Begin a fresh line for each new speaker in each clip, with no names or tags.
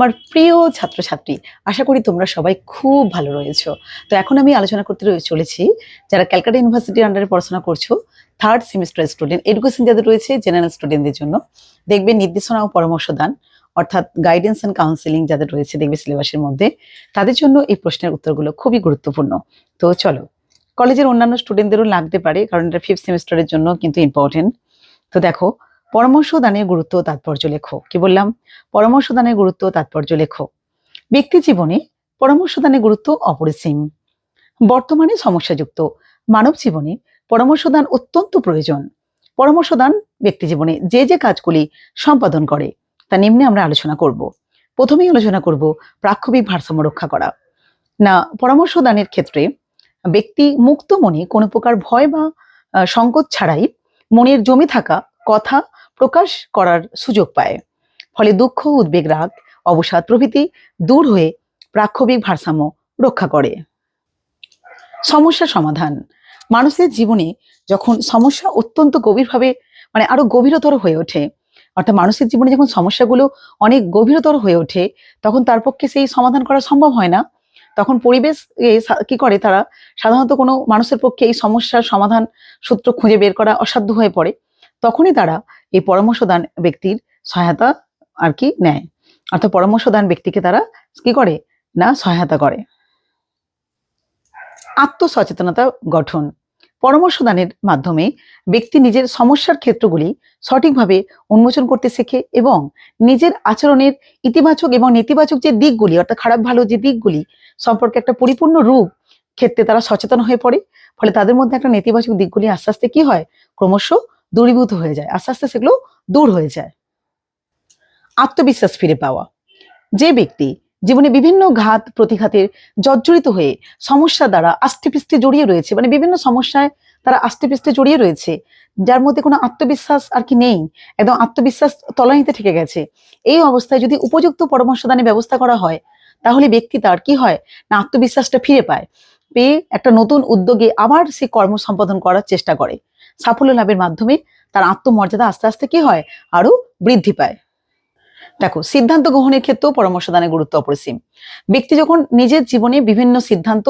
আমার প্রিয় ছাত্রছাত্রী, আশা করি তোমরা সবাই খুব ভালো রয়েছো। তো এখন আমি আলোচনা করতে চলেছি যারা ক্যালকাটা ইউনিভার্সিটির আন্ডারে পড়াশোনা করছো, থার্ড সেমিস্টার স্টুডেন্ট, এডুকেশন যাদের রয়েছে জেনারেল স্টুডেন্টদের জন্য দেখবে নির্দেশনা ও পরামর্শ দান, অর্থাৎ গাইডেন্স অ্যান্ড কাউন্সিলিং যাদের রয়েছে দেখবে সিলেবাসের মধ্যে, তাদের জন্য এই প্রশ্নের উত্তরগুলো খুবই গুরুত্বপূর্ণ। তো চলো, কলেজের অন্যান্য স্টুডেন্টদেরও লাগতে পারে, কারণ এটা ফিফথ সেমিস্টারের জন্য কিন্তু ইম্পর্টেন্ট। তো দেখো, পরামর্শ দানের গুরুত্ব ও তাৎপর্য লেখো। কি বললাম? পরামর্শ দানের গুরুত্ব ও তাৎপর্য লেখো। ব্যক্তি জীবনে পরামর্শ দানের গুরুত্ব অপরিসীম। বর্তমানে সমস্যাযুক্ত মানব জীবনে পরামর্শ দান অত্যন্ত প্রয়োজন। পরামর্শ দান ব্যক্তি জীবনে যে যে কাজগুলি সম্পাদন করে তা নিম্নে আমরা আলোচনা করব। প্রথমেই আলোচনা করব প্রাক্ষবিক ভারসাম্য রক্ষা করা। না, পরামর্শ দানের ক্ষেত্রে ব্যক্তি মুক্ত মনে কোনো প্রকার ভয় বা সংকোচ ছাড়াই মনের জমে থাকা কথা প্রকাশ করার সুযোগ পায়। ফলে দুঃখ, উদ্বেগ, রাগ, অবসাদ প্রভৃতি দূর হয়ে প্রাক্ষবিক ভারসাম্য রক্ষা করে। সমস্যা সমাধান। মানুষের জীবনে যখন সমস্যা অত্যন্ত গভীরভাবে আরো গভীরতর হয়ে ওঠে, অর্থাৎ মানুষের জীবনে যখন সমস্যাগুলো অনেক গভীরতর হয়ে ওঠে, তখন তার পক্ষে সেই সমাধান করা সম্ভব হয় না। তখন পরিবেশ কি করে, তারা সাধারণত কোনো মানুষের পক্ষে এই সমস্যার সমাধান সূত্র খুঁজে বের করা অসাধ্য হয়ে পড়ে। তখনই তারা এই পরামর্শদান ব্যক্তির সহায়তা নেয়, অর্থাৎ পরামর্শদান ব্যক্তিকে তারা কি করে না, সহায়তা করে। আত্মসচেতনতা গঠন। পরামর্শদানের মাধ্যমে ব্যক্তি নিজের সমস্যার ক্ষেত্রগুলি সঠিকভাবে উন্মোচন করতে শেখে এবং নিজের আচরণের ইতিবাচক এবং নেতিবাচক যে দিকগুলি, অর্থাৎ খারাপ ভালো যে দিকগুলি সম্পর্কে একটা পরিপূর্ণ রূপ ক্ষেত্রে তারা সচেতন হয়ে পড়ে। ফলে তাদের মধ্যে একটা নেতিবাচক দিকগুলি আস্তে আস্তে কি হয়, ক্রমশ দূরীভূত হয়ে যায়, আস্তে আস্তে সেগুলো দূর হয়ে যায়। আত্মবিশ্বাস ফিরে পাওয়া। যে ব্যক্তি জীবনে বিভিন্ন ঘাত প্রতিঘাতের জর্জরিত হয়ে সমস্যা দ্বারা আষ্টেপৃষ্ঠে জড়িয়ে রয়েছে, বিভিন্ন সমস্যায় তারা আষ্টেপৃষ্ঠে জড়িয়ে রয়েছে, যার মধ্যে কোনো আত্মবিশ্বাস নেই, একদম আত্মবিশ্বাস তলানিতে ঠেকে গেছে, এই অবস্থায় যদি উপযুক্ত পরামর্শদানের ব্যবস্থা করা হয়, তাহলে ব্যক্তি তার কি হয় না, আত্মবিশ্বাসটা ফিরে পায়, পেয়ে একটা নতুন উদ্যোগে আবার সে কর্ম সম্পাদন করার চেষ্টা করে। সাফল্য লাভের মাধ্যমে তার আত্মমর্যাদা আস্তে আস্তে কি হয়, আরো বৃদ্ধি পায়। দেখো, সিদ্ধান্ত গ্রহণের ক্ষেত্রেও পরামর্শদানের গুরুত্ব অপরিসীম। ব্যক্তি যখন নিজের জীবনে বিভিন্ন সিদ্ধান্ত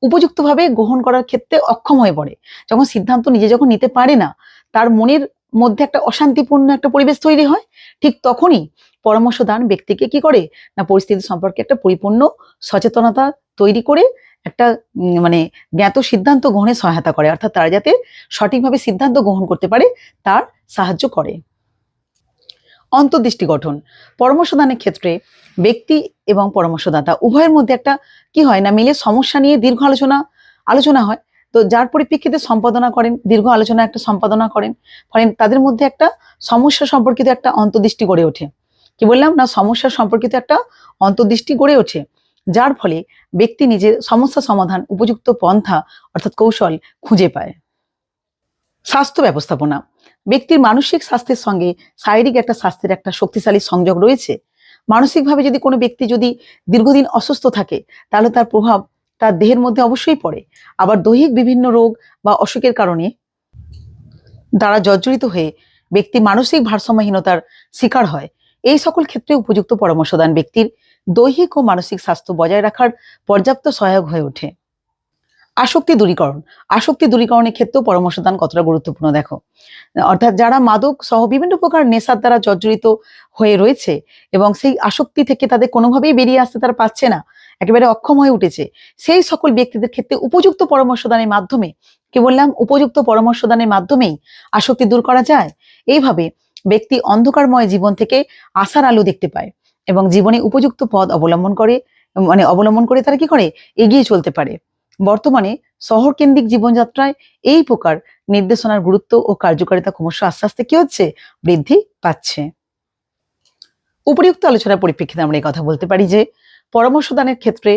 উপযুক্তভাবে গ্রহণ করার ক্ষেত্রে অক্ষম হয়ে পড়ে, যখন সিদ্ধান্ত নিজে যখন নিতে পারে না, তার মনের মধ্যে একটা অশান্তিপূর্ণ একটা পরিবেশ তৈরি হয়, ঠিক তখনই পরামর্শদান ব্যক্তিকে কি করে না, পরিস্থিতি সম্পর্কে একটা পরিপূর্ণ সচেতনতা তৈরি করে একটা জ্ঞাত সিদ্ধান্ত গ্রহণে সহায়তা করে, অর্থাৎ তারা যাতে সঠিকভাবে সিদ্ধান্ত গ্রহণ করতে পারে তার সাহায্য করে। অন্তর্দৃষ্টি গঠন। পরামর্শদানের ক্ষেত্রে ব্যক্তি এবং পরামর্শদাতা উভয়ের মধ্যে একটা কি হয় না, মিলে সমস্যা নিয়ে দীর্ঘ আলোচনা হয়। তো যার পরিপ্রেক্ষিতে সম্পাদনা করেন, দীর্ঘ আলোচনা একটা সম্পাদনা করেন, ফলে তাদের মধ্যে একটা সমস্যা সম্পর্কিত একটা অন্তর্দৃষ্টি গড়ে ওঠে। কি বললাম না, সমস্যা সম্পর্কিত একটা অন্তর্দৃষ্টি গড়ে ওঠে, যার ফলে ব্যক্তি নিজের সমস্যা সমাধান উপযুক্ত পন্থা অর্থাৎ কৌশল খুঁজে পায়। স্বাস্থ্য ব্যবস্থাপনা। ব্যক্তির মানসিক স্বাস্থ্যের সঙ্গে শারীরিক একটা স্বাস্থ্যের একটা শক্তিশালী সংযোগ রয়েছে। মানসিকভাবে যদি কোনো ব্যক্তি যদি দীর্ঘদিন অসুস্থ থাকে, তাহলে তার প্রভাব তার দেহের মধ্যে অবশ্যই পড়ে। আবার দৈহিক বিভিন্ন রোগ বা অসুখের কারণে দ্বারা জর্জরিত হয়ে ব্যক্তি মানসিক ভারসাম্যহীনতার শিকার হয়। এই সকল ক্ষেত্রে উপযুক্ত পরামর্শদান ব্যক্তির দৈহিক ও মানসিক স্বাস্থ্য বজায় রাখার পর্যাপ্ত সহায়ক হয়ে ওঠে। আসক্তি দূরীকরণ। আসক্তি দূরীকরণের ক্ষেত্রেও পরামর্শদান কতটা গুরুত্বপূর্ণ দেখো, অর্থাৎ যারা মাদক সহ বিভিন্ন প্রকার নেশার দ্বারা জর্জরিত হয়ে রয়েছে এবং সেই আসক্তি থেকে তাদের কোনোভাবেই বেরিয়ে আসতে তারা পারছে না, একেবারে অক্ষম হয়ে উঠেছে, সেই সকল ব্যক্তিদের ক্ষেত্রে উপযুক্ত পরামর্শদানের মাধ্যমে, কি বললাম, উপযুক্ত পরামর্শদানের মাধ্যমেই আসক্তি দূর করা যায়। এইভাবে ব্যক্তি অন্ধকারময় জীবন থেকে আশার আলো দেখতে পায় এবং জীবনে উপযুক্ত পথ অবলম্বন করে তারা কি করে, এগিয়ে চলতে পারে। বর্তমানে শহর কেন্দ্রিক জীবনযাত্রায় এই প্রকার নির্দেশনার গুরুত্ব ও কার্যকারিতা ক্রমশ আস্তে আস্তে কি হচ্ছে, বৃদ্ধি পাচ্ছে। উপরিউক্ত আলোচনার পরিপ্রেক্ষিতে আমরা এই কথা বলতে পারি যে পরামর্শদানের ক্ষেত্রে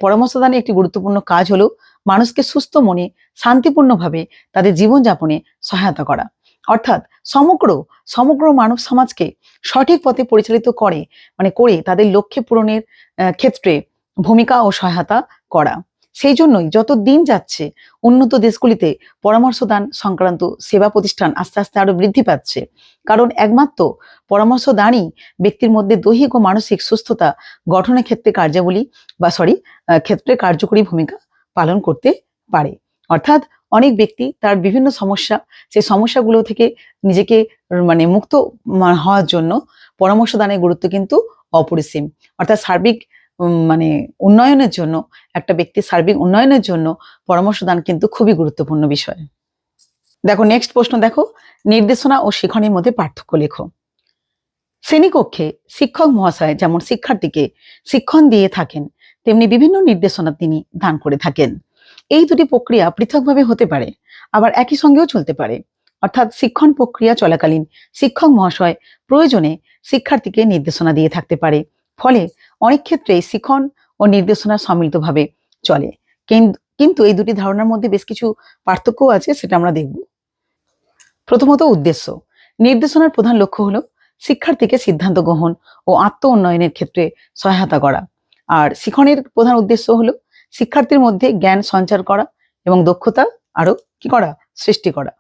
পরামর্শদানের একটি গুরুত্বপূর্ণ কাজ হলো মানুষকে সুস্থ মনে শান্তিপূর্ণভাবে তাদের জীবনযাপনে সহায়তা করা, অর্থাৎ সমগ্র মানব সমাজকে সঠিক পথে পরিচালিত করে তাদের লক্ষ্যে পূরণের ক্ষেত্রে ভূমিকা ও সহায়তা করা। সেই জন্যই যত দিন যাচ্ছে উন্নত দেশগুলিতে পরামর্শদান সংক্রান্ত সেবা প্রতিষ্ঠান আস্তে আস্তে আরো বৃদ্ধি পাচ্ছে, কারণ একমাত্র পরামর্শদানই ব্যক্তির মধ্যে দৈহিক ও মানসিক সুস্থতা গঠনের ক্ষেত্রে ক্ষেত্রে কার্যকরী ভূমিকা পালন করতে পারে। অর্থাৎ অনেক ব্যক্তি তার বিভিন্ন সমস্যা, সেই সমস্যাগুলো থেকে নিজেকে মুক্ত হওয়ার জন্য পরামর্শদানের গুরুত্ব কিন্তু অপরিসীম। অর্থাৎ সার্বিক উন্নয়নের জন্য, একটা ব্যক্তির সার্বিক উন্নয়নের জন্য পরামর্শদান কিন্তু খুবই গুরুত্বপূর্ণ বিষয়। দেখো নেক্সট প্রশ্ন, দেখো নির্দেশনা ও শিক্ষণের মধ্যে পার্থক্য লেখো। শ্রেণীকক্ষে শিক্ষক মহাশয় যেমন শিক্ষার্থীকে শিক্ষণ দিয়ে থাকেন, তেমনি বিভিন্ন নির্দেশনা তিনি দান করে থাকেন। এই দুটি প্রক্রিয়া পৃথকভাবে হতে পারে, আবার একই সঙ্গেও চলতে পারে। অর্থাৎ শিক্ষণ প্রক্রিয়া চলাকালীন শিক্ষক মহাশয় প্রয়োজনে শিক্ষার্থীকে নির্দেশনা দিয়ে থাকতে পারে, ফলে অনেক ক্ষেত্রে শিক্ষণ ও নির্দেশনা সম্মিলিতভাবে চলে। কিন্তু এই দুটি ধারণার মধ্যে বেশ কিছু পার্থক্য আছে, সেটা আমরা দেখব। প্রথমত উদ্দেশ্য। নির্দেশনার প্রধান লক্ষ্য হলো শিক্ষার্থীকে সিদ্ধান্ত গ্রহণ ও আত্ম উন্নয়নের ক্ষেত্রে সহায়তা করা, আর শিক্ষণের প্রধান উদ্দেশ্য হলো শিক্ষার্থীর মধ্যে জ্ঞান সঞ্চার করা এবং দক্ষতা আরো সৃষ্টি করা।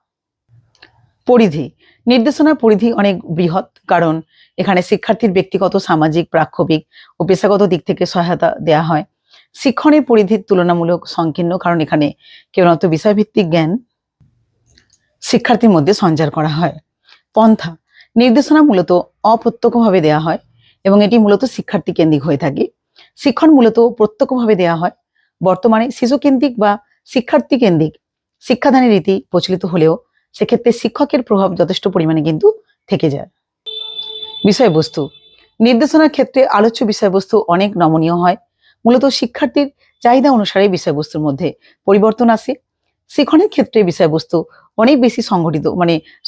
পরিধি। নির্দেশনার পরিধি অনেক বৃহৎ, কারণ এখানে শিক্ষার্থীর ব্যক্তিগত, সামাজিক, প্রাক্ষবিক ও পেশাগত দিক থেকে সহায়তা দেয়া হয়। শিক্ষণের পরিধি তুলনামূলক সংকীর্ণ, কারণ এখানে কেবলমাত্র বিষয়ভিত্তিক জ্ঞান শিক্ষার্থীর মধ্যে সঞ্চার করা হয়। পন্থা। নির্দেশনা মূলত অপ্রত্যক্ষভাবে দেয়া হয় এবং এটি মূলত শিক্ষার্থী কেন্দ্রিক হয়ে থাকে। শিক্ষণ মূলত প্রত্যক্ষভাবে দেয়া হয়। বর্তমানে শিশু কেন্দ্রিক বা শিক্ষার্থী কেন্দ্রিক শিক্ষাদানের রীতি প্রচলিত হলেও সেক্ষেত্রে শিক্ষকের প্রভাব যথেষ্ট পরিমাণে কিন্তু থেকে যায়। বিষয়বস্তু। নির্দেশনার ক্ষেত্রে আলোচ্য বিষয়বস্তু অনেক নমনীয় হয়। মূলত শিক্ষার্থীর চাহিদা অনুসারে বিষয়বস্তুর মধ্যে পরিবর্তন আসে। শিক্ষণের ক্ষেত্রে বিষয়বস্তু অনেক বেশি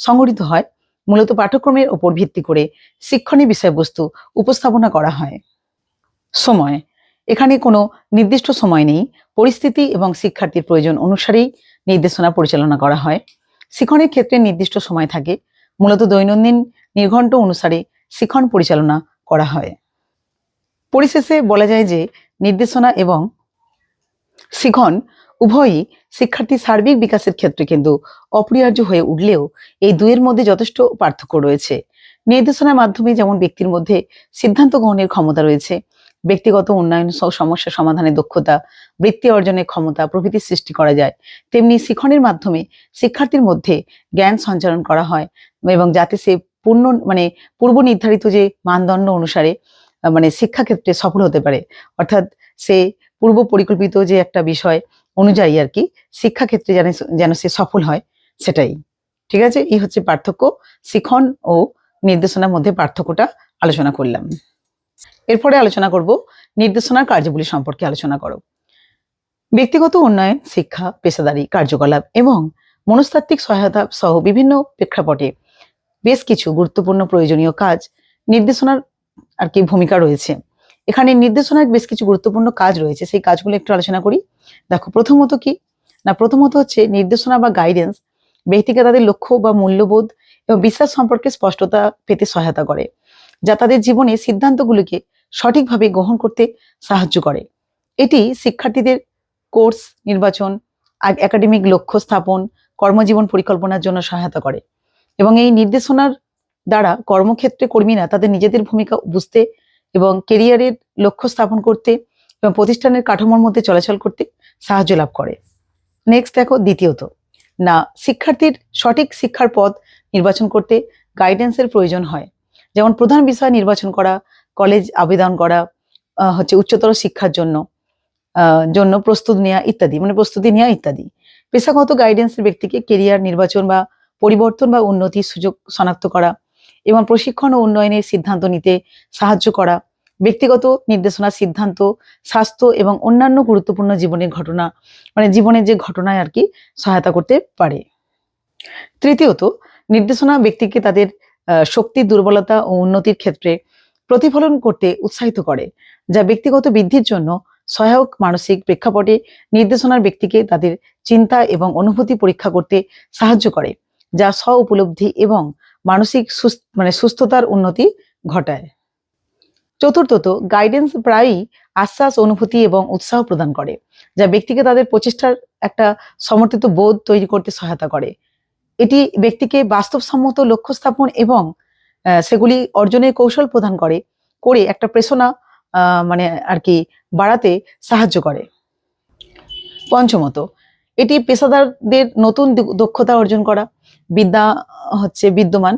সংগঠিত হয়। মূলত পাঠ্যক্রমের ওপর ভিত্তি করে শিক্ষণীয় বিষয়বস্তু উপস্থাপনা করা হয়। সময়। এখানে কোনো নির্দিষ্ট সময় নেই, পরিস্থিতি এবং শিক্ষার্থীর প্রয়োজন অনুসারেই নির্দেশনা পরিচালনা করা হয়। শিক্ষণের ক্ষেত্রে নির্দিষ্ট সময় থাকে, মূলত দৈনন্দিন নির্ঘণ্ট অনুসারে শিক্ষণ পরিচালনা করা হয়। পরিশেষে বলা যায় যে নির্দেশনা এবং শিক্ষণ উভয়ই শিক্ষার্থীর সার্বিক বিকাশের ক্ষেত্রে কিন্তু অপরিহার্য হয়ে উঠলেও এই দুয়ের মধ্যে যথেষ্ট পার্থক্য রয়েছে। নির্দেশনার মাধ্যমে যেমন ব্যক্তির মধ্যে সিদ্ধান্ত গ্রহণের ক্ষমতা রয়েছে, ব্যক্তিগত উন্নয়ন সহ সমস্যা সমাধানের দক্ষতা, বৃত্তি অর্জনের ক্ষমতা প্রভৃতি সৃষ্টি করা যায়, তেমনি শিক্ষণের মাধ্যমে শিক্ষার্থীর মধ্যে জ্ঞান সঞ্চারণ করা হয় এবং যাতে সে পূর্ব নির্ধারিত যে মানদণ্ড অনুসারে শিক্ষাক্ষেত্রে সফল হতে পারে। অর্থাৎ সে পূর্ব পরিকল্পিত যে একটা বিষয় অনুযায়ী শিক্ষাক্ষেত্রে যেন সে সফল হয়, সেটাই। ঠিক আছে, এই হচ্ছে পার্থক্য। শিক্ষণ ও নির্দেশনার মধ্যে পার্থক্যটা আলোচনা করলাম। এরপরে আলোচনা করব নির্দেশনার কার্যাবলী সম্পর্কে। আলোচনা করো। ব্যক্তিগত উন্নয়ন, শিক্ষা, পেশাদারী কার্যকলাপ এবং মনস্তাত্ত্বিক সহায়তা সহ বিভিন্ন প্রেক্ষাপটে বেশ কিছু গুরুত্বপূর্ণ প্রয়োজনীয় কাজ নির্দেশনার ভূমিকা রয়েছে। এখানে নির্দেশনার বেশ কিছু গুরুত্বপূর্ণ কাজ রয়েছে, সেই কাজগুলো একটু আলোচনা করি। দেখো প্রথমত কি না, প্রথমত হচ্ছে নির্দেশনা বা গাইডেন্স ব্যক্তিকে তাদের লক্ষ্য বা মূল্যবোধ এবং বিশ্বাস সম্পর্কে স্পষ্টতা পেতে সহায়তা করে, যা তাদের জীবনে সিদ্ধান্তগুলিকে সঠিকভাবে গ্রহণ করতে সাহায্য করে। এটি শিক্ষার্থীদের কোর্স নির্বাচন, একাডেমিক লক্ষ্য স্থাপন, কর্মজীবন পরিকল্পনার জন্য সহায়তা করে এবং এই নির্দেশনার দ্বারা কর্মক্ষেত্রে কর্মীরা তাদের নিজেদের ভূমিকা বুঝতে এবং কেরিয়ারের লক্ষ্য স্থাপন করতে এবং প্রতিষ্ঠানের কাঠামোর মধ্যে চলাচল করতে সাহায্য লাভ করে। নেক্সট দেখো, দ্বিতীয়ত না, শিক্ষার্থীর সঠিক শিক্ষার পথ নির্বাচন করতে গাইডেন্সের প্রয়োজন হয়, যেমন প্রধান বিষয় নির্বাচন করা, কলেজ আবেদন করা, উচ্চতর শিক্ষার জন্য প্রস্তুতি নেওয়া ইত্যাদি। পেশাগত গাইডেন্সের ব্যক্তিকে কেরিয়ার নির্বাচন বা পরিবর্তন বা উন্নতির সুযোগ শনাক্ত করা এবং প্রশিক্ষণ ও উন্নয়নের সিদ্ধান্ত নিতে সাহায্য করা। ব্যক্তিগত নির্দেশনা সিদ্ধান্ত, স্বাস্থ্য এবং অন্যান্য গুরুত্বপূর্ণ জীবনের যে ঘটনায় সহায়তা করতে পারে। তৃতীয়ত, নির্দেশনা ব্যক্তিকে তাদের শক্তি, দুর্বলতা ও উন্নতির ক্ষেত্রে প্রতিফলন করতে উৎসাহিত করে, যা ব্যক্তিগত বৃদ্ধির জন্য সহায়ক। মানসিক প্রেক্ষাপটে নির্দেশনার ব্যক্তিকে তাদের চিন্তা এবং অনুভূতি পরীক্ষা করতে সাহায্য করে, যা স্ব উপলব্ধি এবং মানসিক সুস্থতার উন্নতি ঘটায়। চতুর্থত, গাইডেন্স প্রায়ই আশ্বাস, অনুভূতি এবং উৎসাহ প্রদান করে, যা ব্যক্তিকে তাদের প্রচেষ্টার একটা সমর্থিত বোধ তৈরি করতে সহায়তা করে। এটি ব্যক্তিকে বাস্তবসম্মত লক্ষ্য স্থাপন এবং সেগুলি অর্জনের কৌশল প্রদান করে একটা প্রেরণা মানে আর কি বাড়াতে সাহায্য করে। পঞ্চমত, এটি পেশাদারদের নতুন দক্ষতা অর্জন করা, বিদ্যা হচ্ছে বিদ্যমান,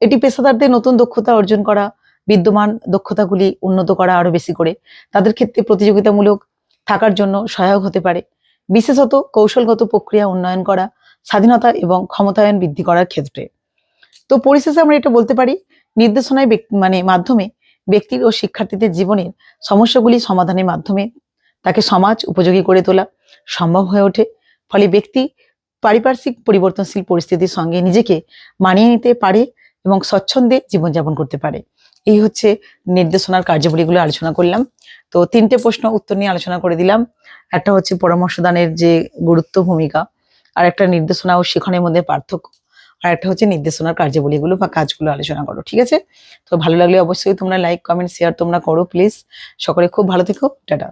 এটি পেশাদারদের নতুন দক্ষতা অর্জন করা, বিদ্যমান দক্ষতাগুলি উন্নত করা আরো বেশি করে তাদের ক্ষেত্রে প্রতিযোগিতামূলক থাকার জন্য সহায়ক হতে পারে। বিশেষত কৌশলগত প্রক্রিয়া উন্নয়ন করা, স্বাধীনতা এবং ক্ষমতায়ন বৃদ্ধি করার ক্ষেত্রে। তো পরিশেষে আমরা এটা বলতে পারি, নির্দেশনায় মাধ্যমে ব্যক্তির ও শিক্ষার্থীদের জীবনের সমস্যাগুলি সমাধানের মাধ্যমে তাকে সমাজ উপযোগী করে তোলা সম্ভব হয়ে ওঠে। ফলে ব্যক্তি পারিপার্শ্বিক পরিবর্তনশীল পরিস্থিতির সঙ্গে নিজেকে মানিয়ে নিতে পারে এবং স্বচ্ছন্দে জীবনযাপন করতে পারে। এই হচ্ছে নির্দেশনার কার্যাবলীগুলো আলোচনা করলাম। তো 3টে প্রশ্ন উত্তর নিয়ে আলোচনা করে দিলাম। একটা হচ্ছে পরামর্শদানের যে গুরুত্ব, ভূমিকা, আর একটা নির্দেশনা ও শিখনের মধ্যে পার্থক্য, আর একটা হচ্ছে নির্দেশনার কার্যাবলীগুলো বা কাজগুলো আলোচনা করো। ঠিক আছে? তো ভালো লাগলে অবশ্যই তোমরা লাইক, কমেন্ট, শেয়ার তোমরা করো প্লিজ। সকলে খুব ভালো থেকো। টাটা।